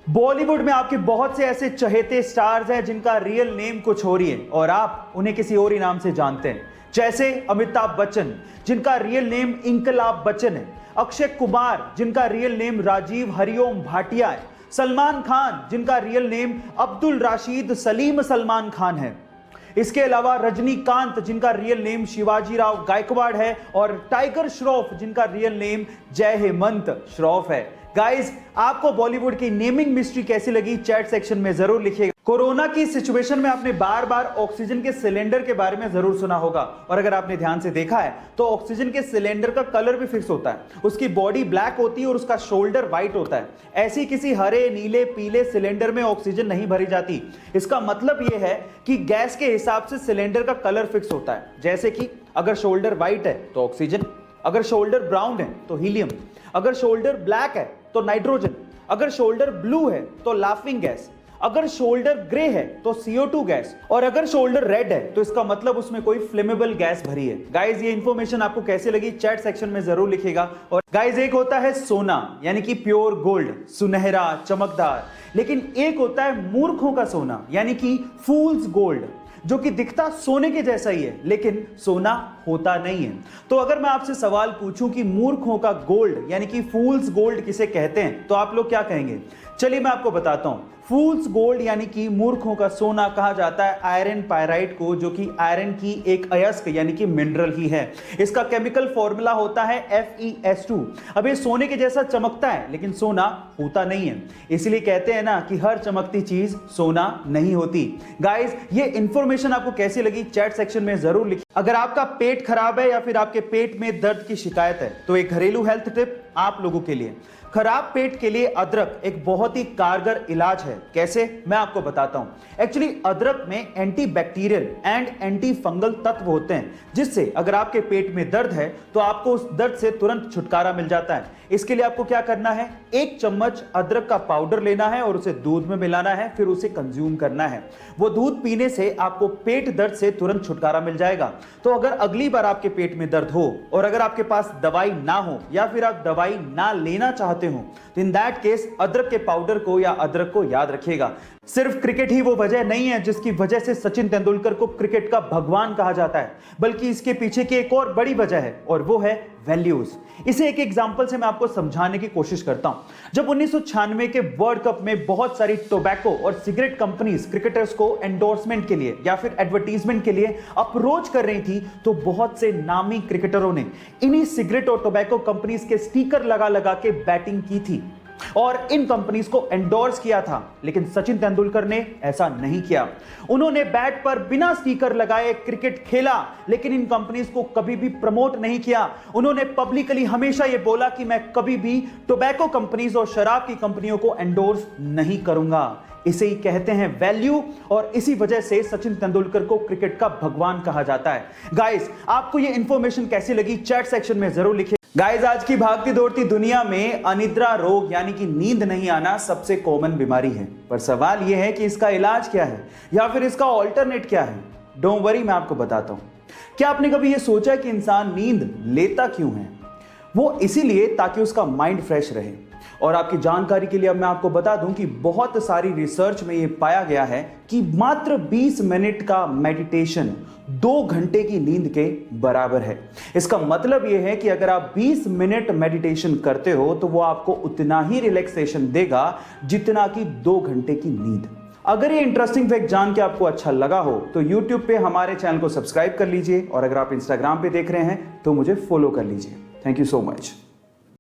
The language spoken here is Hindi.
बॉलीवुड में आपके बहुत से ऐसे चहेते स्टार्स हैं जिनका रियल नेम कुछ और ही है और आप उन्हें किसी और ही नाम से जानते हैं। जैसे अमिताभ बच्चन जिनका रियल नेम इंकलाब बच्चन है, अक्षय कुमार जिनका रियल नेम राजीव हरिओम भाटिया है, सलमान खान जिनका रियल नेम अब्दुल राशिद सलीम सलमान खान है। इसके अलावा रजनीकांत जिनका रियल नेम शिवाजी राव गायकवाड़ है और टाइगर श्रॉफ जिनका रियल नेम जय हेमंत श्रॉफ है। गाइस, आपको बॉलीवुड की नेमिंग मिस्ट्री कैसी लगी चैट सेक्शन में जरूर लिखिएगा। कोरोना की सिचुएशन में आपने बार बार ऑक्सीजन के सिलेंडर के बारे में जरूर सुना होगा और अगर आपने ध्यान से देखा है तो ऑक्सीजन के सिलेंडर का कलर भी फिक्स होता है। उसकी बॉडी ब्लैक होती है और उसका शोल्डर व्हाइट होता है। ऐसी किसी हरे नीले पीले सिलेंडर में ऑक्सीजन नहीं भरी जाती। इसका मतलब यह है कि गैस के हिसाब से सिलेंडर का कलर फिक्स होता है। जैसे कि अगर शोल्डर व्हाइट है तो ऑक्सीजन, अगर शोल्डर ब्राउन है तो हीलियम, अगर शोल्डर ब्लैक है तो नाइट्रोजन, अगर शोल्डर ब्लू है तो लाफिंग गैस, अगर शोल्डर ग्रे है तो CO2 गैस और अगर शोल्डर रेड है तो इसका मतलब उसमें कोई फ्लेमेबल गैस भरी है। गाइस, ये इंफॉर्मेशन आपको कैसे लगी चैट सेक्शन में जरूर लिखिएगा। और गाइस, एक होता है सोना यानी कि प्योर गोल्ड, सुनहरा चमकदार, लेकिन एक होता है मूर्खों का सोना यानी कि फूल्स गोल्ड, जो कि दिखता सोने के जैसा ही है लेकिन सोना होता नहीं है। तो अगर मैं आपसे सवाल पूछूं कि मूर्खों का गोल्ड यानी कि फूल्स गोल्ड किसे कहते हैं तो आप लोग क्या कहेंगे? चलिए मैं आपको बताता हूं। फूल्स गोल्ड यानी कि मूर्खों का सोना कहा जाता है आयरन पायराइट को, जो कि आयरन की एक अयस्क यानी कि मिनरल ही है। इसका केमिकल फॉर्मूला होता है FeS2। अब ये सोने के जैसा चमकता है लेकिन सोना होता नहीं है, इसलिए कहते हैं ना कि हर चमकती चीज सोना नहीं होती। गाइस, ये इंफॉर्मेशन आपको कैसी लगी चैट सेक्शन में जरूर लिखिए। अगर आपका पेट खराब है या फिर आपके पेट में दर्द की शिकायत है तो एक घरेलू हेल्थ टिप आप लोगों के लिए। खराब पेट के लिए अदरक एक बहुत ही कारगर इलाज है। कैसे, मैं आपको बताता हूं। एक्चुअली अदरक में एंटीबैक्टीरियल एंड एंटी फंगल तत्व होते हैं, जिससे अगर आपके पेट में दर्द है तो आपको उस दर्द से तुरंत छुटकारा मिल जाता है। इसके लिए आपको क्या करना है, 1 चम्मच अदरक का पाउडर लेना है और उसे दूध में मिलाना है, फिर उसे कंज्यूम करना है। वो दूध पीने से आपको पेट दर्द से तुरंत छुटकारा मिल जाएगा। तो अगर अगली बार आपके पेट में दर्द हो और अगर आपके पास दवाई ना हो या फिर आप दवाई ना लेना चाहते हो तो इन दैट केस अदरक के पाउडर को या अदरक को याद रखिएगा। सिर्फ क्रिकेट ही वो वजह नहीं है जिसकी वजह से सचिन तेंदुलकर को क्रिकेट का भगवान कहा जाता है, बल्कि इसके पीछे की एक और बड़ी वजह है और वो है वैल्यूज। इसे एक एग्जांपल से मैं आपको समझाने की कोशिश करता हूं। जब 1996 के वर्ल्ड कप में बहुत सारी टोबैको और सिगरेट कंपनीज क्रिकेटर्स को एंडोर्समेंट के लिए या फिर एडवर्टीजमेंट के लिए अप्रोच कर रही थी तो बहुत से नामी क्रिकेटरों ने इन्हीं सिगरेट और टोबैको कंपनीज के स्टिकर लगा लगा के बैटिंग की थी और इन कंपनीज को एंडोर्स किया था। लेकिन सचिन तेंदुलकर ने ऐसा नहीं किया। उन्होंने बैट पर बिना स्टिकर लगाए क्रिकेट खेला, लेकिन इन कंपनीज को कभी भी प्रमोट नहीं किया। उन्होंने पब्लिकली हमेशा यह बोला कि मैं कभी भी टोबैको कंपनीज और शराब की कंपनियों को एंडोर्स नहीं करूंगा। इसे ही कहते हैं वैल्यू और इसी वजह से सचिन तेंदुलकर को क्रिकेट का भगवान कहा जाता है। गाइस, आपको यह इंफॉर्मेशन कैसी लगी चैट सेक्शन में जरूर लिखिए। गाइस, आज की भागती दौड़ती दुनिया में अनिद्रा रोग यानी कि नींद नहीं आना सबसे कॉमन बीमारी है, पर सवाल यह है कि इसका इलाज क्या है या फिर इसका ऑल्टरनेट क्या है। डोंट वरी, मैं आपको बताता हूं। क्या आपने कभी यह सोचा कि इंसान नींद लेता क्यों है? वो इसीलिए ताकि उसका माइंड फ्रेश रहे। और आपकी जानकारी के लिए अब मैं आपको बता दूं कि बहुत सारी रिसर्च में यह पाया गया है कि मात्र 20 मिनट का मेडिटेशन 2 घंटे की नींद के बराबर है। इसका मतलब यह है कि अगर आप 20 मिनट मेडिटेशन करते हो तो वो आपको उतना ही रिलैक्सेशन देगा जितना कि 2 घंटे की नींद। अगर ये इंटरेस्टिंग फैक्ट जान के आपको अच्छा लगा हो तो YouTube पे हमारे चैनल को सब्सक्राइब कर लीजिए और अगर आप Instagram पे देख रहे हैं तो मुझे फॉलो कर लीजिए। Thank you so much.